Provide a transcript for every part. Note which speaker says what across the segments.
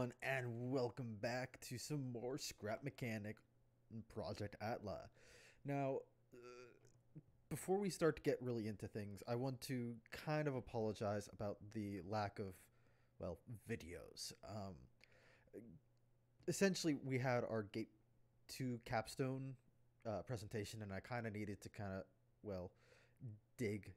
Speaker 1: everyone, and welcome back to some more Scrap Mechanic Project Atla. Now, before we start to get really into things, I want to kind of apologize about the lack of, well, videos. Essentially, we had our Gate 2 capstone presentation, and I kind of needed to well, dig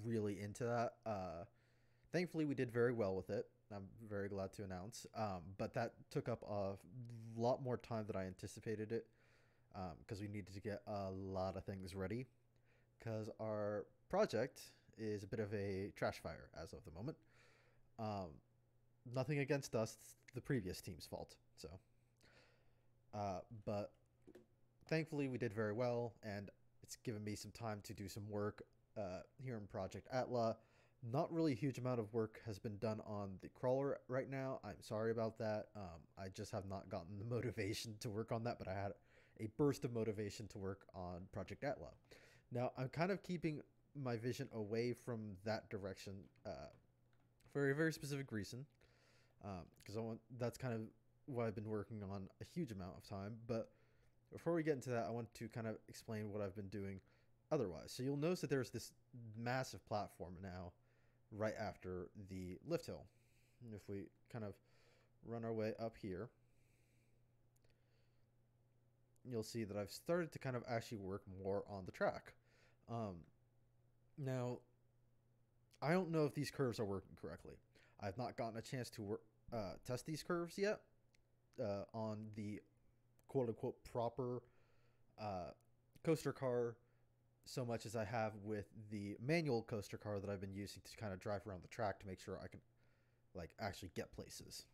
Speaker 1: really into that. Thankfully, we did very well with it. I'm very glad to announce. But that took up a lot more time than I anticipated it because we needed to get a lot of things ready because our project is a bit of a trash fire as of the moment. Nothing against us, it's the previous team's fault. But thankfully, we did very well, and it's given me some time to do some work here in Project Atla. Not really a huge amount of work has been done on the crawler right now. I'm sorry about that. I just have not gotten the motivation to work on that, but I had a burst of motivation to work on Project Atla. Now, I'm kind of keeping my vision away from that direction for a very specific reason, because that's kind of what I've been working on a huge amount of time. But before we get into that, I want to kind of explain what I've been doing otherwise. So you'll notice that there's this massive platform now right after the lift hill. And if we kind of run our way up here, you'll see that I've started to kind of actually work more on the track. Now, I don't know if these curves are working correctly. I've not gotten a chance to test these curves yet on the quote-unquote proper coaster car so much as I have with the manual coaster car that I've been using to kind of drive around the track to make sure I can like actually get places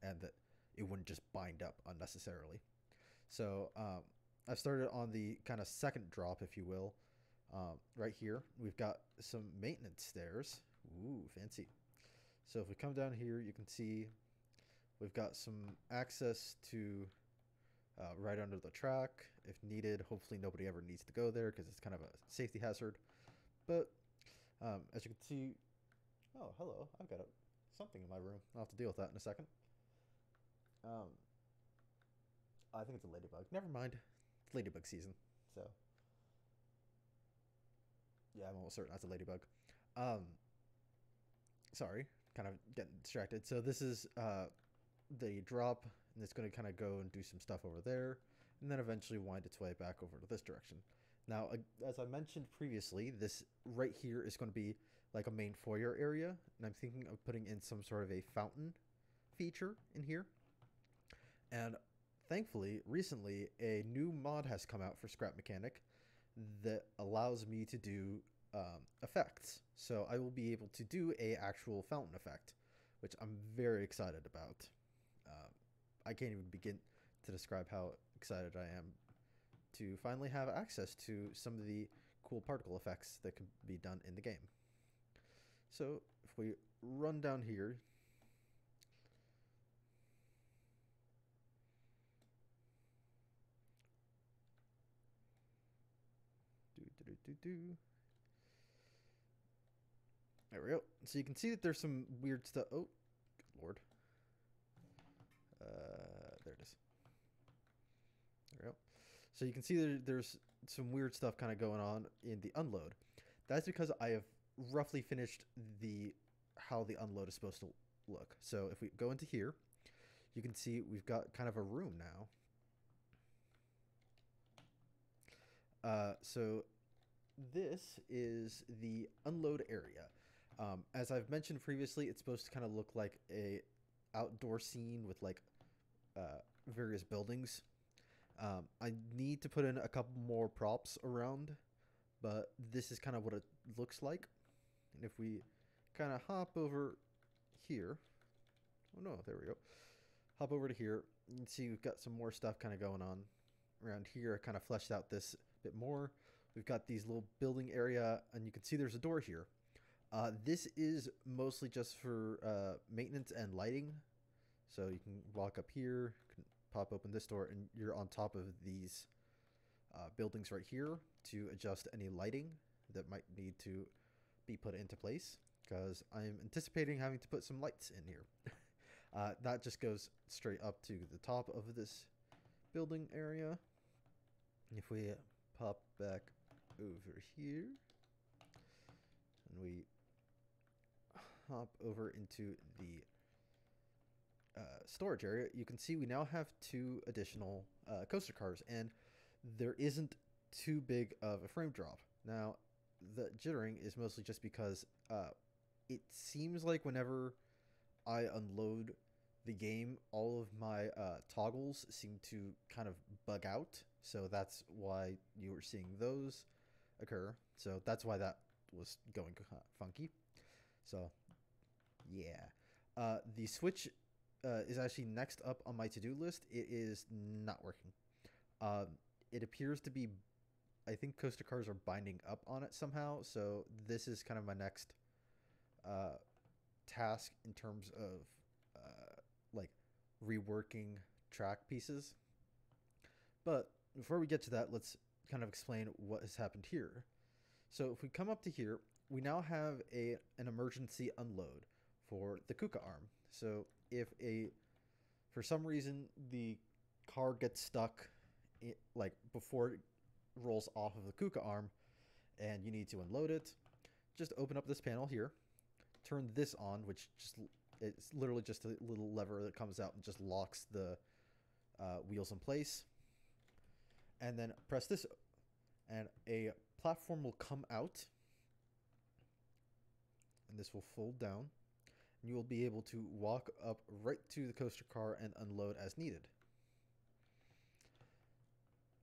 Speaker 1: and that it wouldn't just bind up unnecessarily. So I've started on the kind of second drop, if you will. Right here, we've got some maintenance stairs. Ooh, fancy. So if we come down here, you can see we've got some access to right under the track if needed. Hopefully nobody ever needs to go there because it's kind of a safety hazard. But as you can see, oh, hello, I've got something in my room. I'll have to deal with that in a second. I think it's a ladybug. Never mind. It's ladybug season. So, yeah, I'm almost certain that's a ladybug. Sorry, kind of getting distracted. So this is the drop, and it's going to kind of go and do some stuff over there, and then eventually wind its way back over to this direction. Now, as I mentioned previously, this right here is going to be like a main foyer area, and I'm thinking of putting in some sort of a fountain feature in here. And thankfully, recently, a new mod has come out for Scrap Mechanic that allows me to do effects. So I will be able to do a actual fountain effect, which I'm very excited about. I can't even begin to describe how excited I am to finally have access to some of the cool particle effects that can be done in the game. So if we run down here, there we go. So you can see that there's some weird stuff. Oh, good lord. There it is. There we go. So you can see there's some weird stuff kind of going on in the unload. That's because I have roughly finished how the unload is supposed to look. So if we go into here, you can see we've got kind of a room now. So this is the unload area. As I've mentioned previously, it's supposed to kind of look like a outdoor scene with like various buildings. I need to put in a couple more props around, but this is kind of what it looks like. And if we kind of hop over here, oh no, there we go. Hop over to here, you can see we've got some more stuff kind of going on around here. I kind of fleshed out this bit more. We've got these little building area, and you can see there's a door here. This is mostly just for maintenance and lighting. So you can walk up here, can pop open this door, and you're on top of these buildings right here to adjust any lighting that might need to be put into place, because I'm anticipating having to put some lights in here. That just goes straight up to the top of this building area. If we pop back over here and we hop over into the storage area, you can see we now have 2 additional coaster cars, and there isn't too big of a frame drop. Now, the jittering is mostly just because it seems like whenever I unload the game, all of my toggles seem to kind of bug out. So that's why you were seeing those occur. So that's why that was going funky. So, yeah. The Switch is actually next up on my to-do list. It is not working. It appears to be, I think coaster cars are binding up on it somehow. So this is kind of my next task in terms of like reworking track pieces. But before we get to that, let's kind of explain what has happened here. So if we come up to here, we now have an emergency unload for the Kuka arm. So if for some reason the car gets stuck like before it rolls off of the Kuka arm and you need to unload it, just open up this panel here, turn this on, which it's literally just a little lever that comes out and just locks the wheels in place, and then press this and a platform will come out and this will fold down and you will be able to walk up right to the coaster car and unload as needed.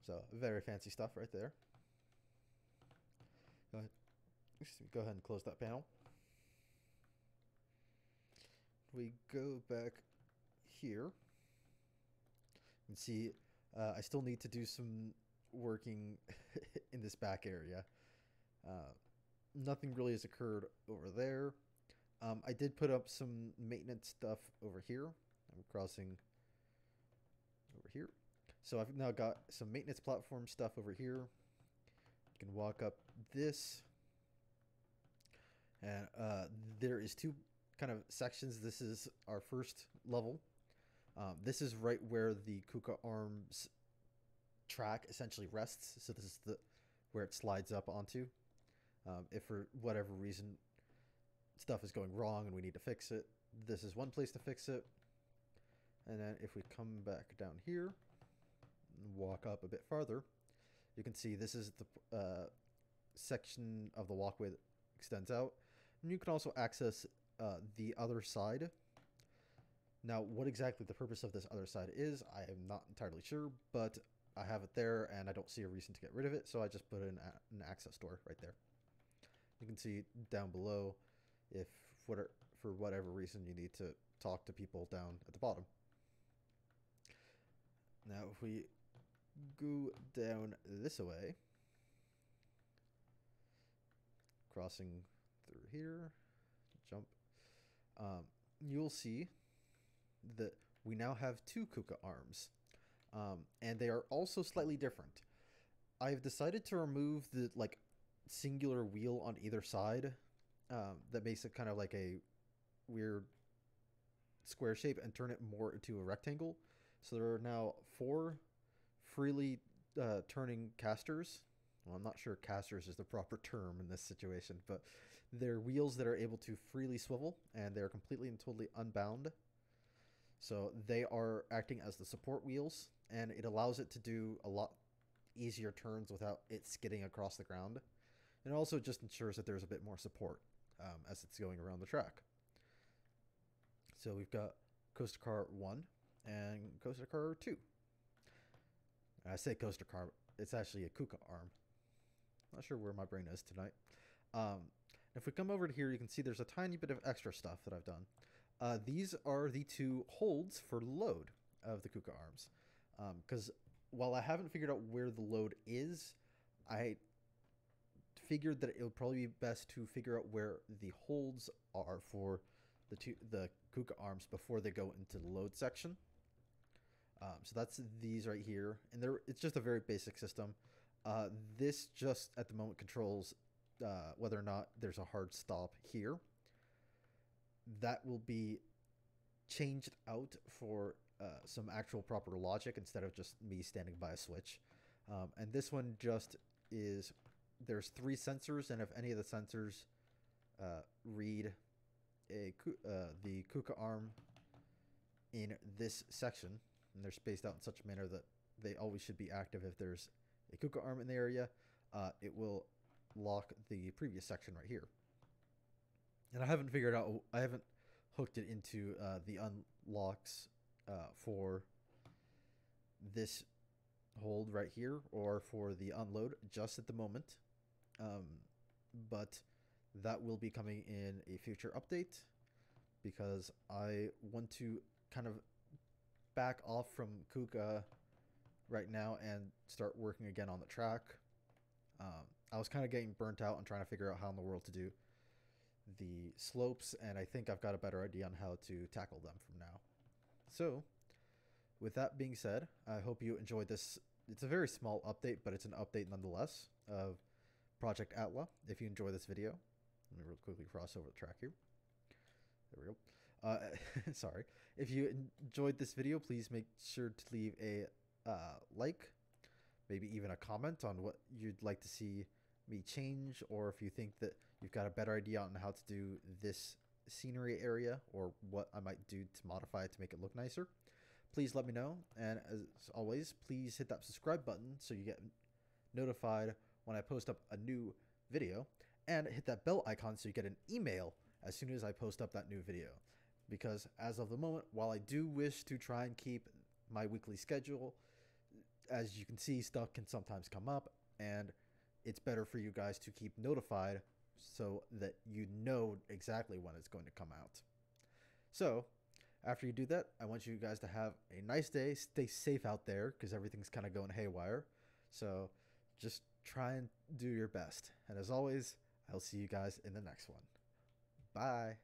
Speaker 1: So very fancy stuff right there. Go ahead and close that panel. We go back here. You can see I still need to do some working in this back area. Nothing really has occurred over there. I did put up some maintenance stuff over here. I'm crossing over here. So I've now got some maintenance platform stuff over here. You can walk up this. And there is 2 kind of sections. This is our first level. This is right where the Kuka arms track essentially rests. So this is where it slides up onto. If for whatever reason stuff is going wrong and we need to fix it, this is one place to fix it. And then if we come back down here and walk up a bit farther, you can see this is the section of the walkway that extends out. And you can also access the other side. Now, what exactly the purpose of this other side is, I am not entirely sure, but I have it there and I don't see a reason to get rid of it, so I just put in an access door right there. You can see down below if for whatever reason you need to talk to people down at the bottom. Now, if we go down this way, crossing through here, jump, you'll see that we now have 2 Kuka arms, and they are also slightly different. I've decided to remove the singular wheel on either side that makes it kind of like a weird square shape and turn it more into a rectangle. So there are now 4 freely turning casters. Well, I'm not sure casters is the proper term in this situation, but they're wheels that are able to freely swivel, and they're completely and totally unbound. So they are acting as the support wheels, and it allows it to do a lot easier turns without it skidding across the ground. And it also just ensures that there's a bit more support as it's going around the track. So we've got Coaster Car 1 and Coaster Car 2. And I say Coaster Car, it's actually a Kuka arm. Not sure where my brain is tonight. If we come over to here, you can see there's a tiny bit of extra stuff that I've done. These are the 2 holds for load of the Kuka arms. Because while I haven't figured out where the load is, I figured that it would probably be best to figure out where the holds are for the Kuka arms before they go into the load section. So that's these right here, and it's just a very basic system. This just at the moment controls whether or not there's a hard stop here. That will be changed out for some actual proper logic instead of just me standing by a switch. And this one just is, there's 3 sensors, and if any of the sensors read the KUKA arm in this section, and they're spaced out in such a manner that they always should be active if there's a KUKA arm in the area, it will lock the previous section right here. And I haven't hooked it into the unlocks for this hold right here or for the unload just at the moment. But that will be coming in a future update because I want to kind of back off from KUKA right now and start working again on the track. I was kind of getting burnt out and trying to figure out how in the world to do the slopes, and I think I've got a better idea on how to tackle them from now. So, with that being said, I hope you enjoyed this. It's a very small update, but it's an update nonetheless of Project Atla. If you enjoy this video, let me real quickly cross over the track here. There we go. Sorry. If you enjoyed this video, please make sure to leave a like, maybe even a comment on what you'd like to see me change, or if you think that you've got a better idea on how to do this scenery area or what I might do to modify it to make it look nicer. Please let me know, and as always, please hit that subscribe button so you get notified when I post up a new video, and hit that bell icon so you get an email as soon as I post up that new video. Because as of the moment, while I do wish to try and keep my weekly schedule, as you can see, stuff can sometimes come up, and it's better for you guys to keep notified so that you know exactly when it's going to come out. So, after you do that, I want you guys to have a nice day. Stay safe out there because everything's kind of going haywire. So, just try and do your best. And as always, I'll see you guys in the next one. Bye.